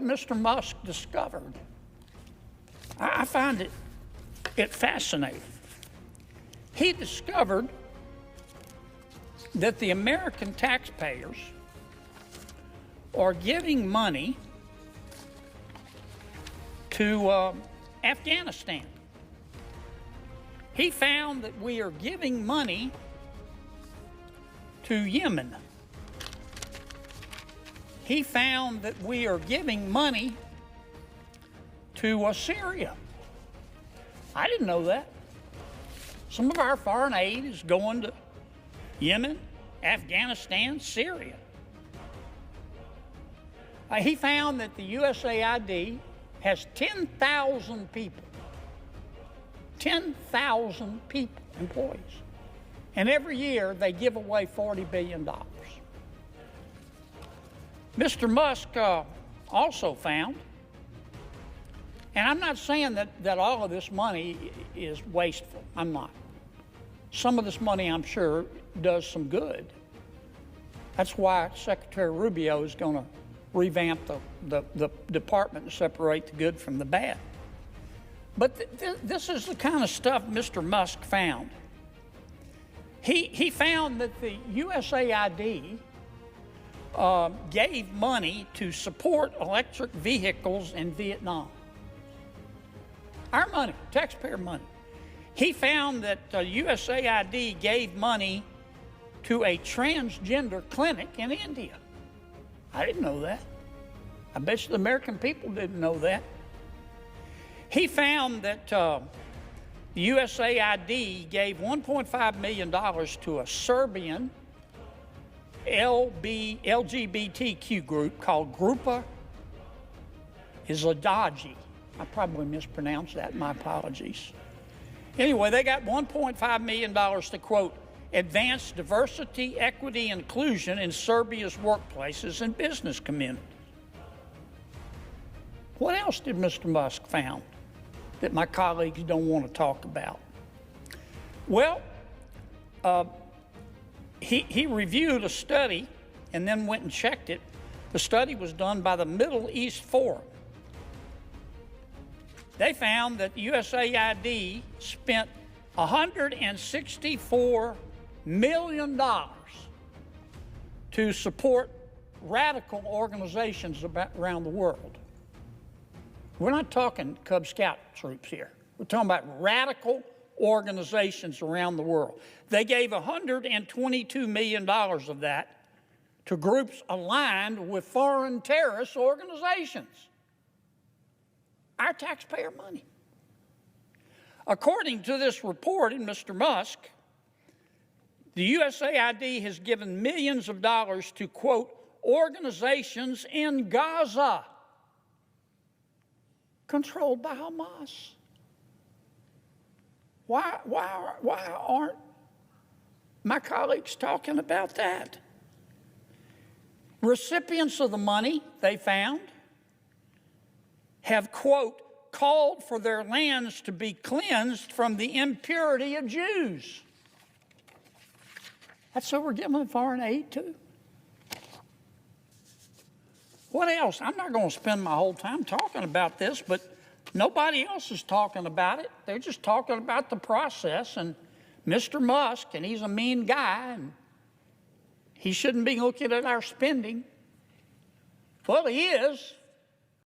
what Mr. Musk discovered. I find it fascinating. He discovered that the American taxpayers are giving money to Afghanistan. He found that we are giving money to Yemen. He found that we are giving money to Syria. I didn't know that. Some of our foreign aid is going to Yemen, Afghanistan, Syria. He found that the USAID has 10,000 people. 10,000 people, employees. And every year they give away $40 billion. Mr. Musk also found, and I'm not saying that all of this money is wasteful. I'm not. Some of this money, I'm sure, does some good. That's why Secretary Rubio is going to revamp the department and separate the good from the bad. But this is the kind of stuff Mr. Musk found. He found that the USAID gave money to support electric vehicles in Vietnam. Our money, taxpayer money. He found that USAID gave money to a transgender clinic in India. I didn't know that. I bet you the American people didn't know that. He found that the USAID gave $1.5 million to a Serbian LGBTQ group called Grupa Izladaji. I probably mispronounced that, my apologies. Anyway, they got $1.5 million to, quote, advance diversity, equity, and inclusion in Serbia's workplaces and business communities. What else did Mr. Musk found that my colleagues don't want to talk about? Well, he reviewed a study and then went and checked it. The study was done by the Middle East Forum. They found that USAID spent $164 million to support radical organizations around the world. We're not talking Cub Scout troops here. We're talking about radical organizations around the world. They gave $122 million of that to groups aligned with foreign terrorist organizations. Our taxpayer money. According to this report in Mr. Musk, the USAID has given millions of dollars to, quote, organizations in Gaza controlled by Hamas. Why aren't my colleagues talking about that? Recipients of the money, they found, have, quote, called for their lands to be cleansed from the impurity of Jews. That's who we're giving foreign aid to. What else? I'm not going to spend my whole time talking about this, but nobody else is talking about it. They're just talking about the process and Mr. Musk, and he's a mean guy, and he shouldn't be looking at our spending. Well, he is.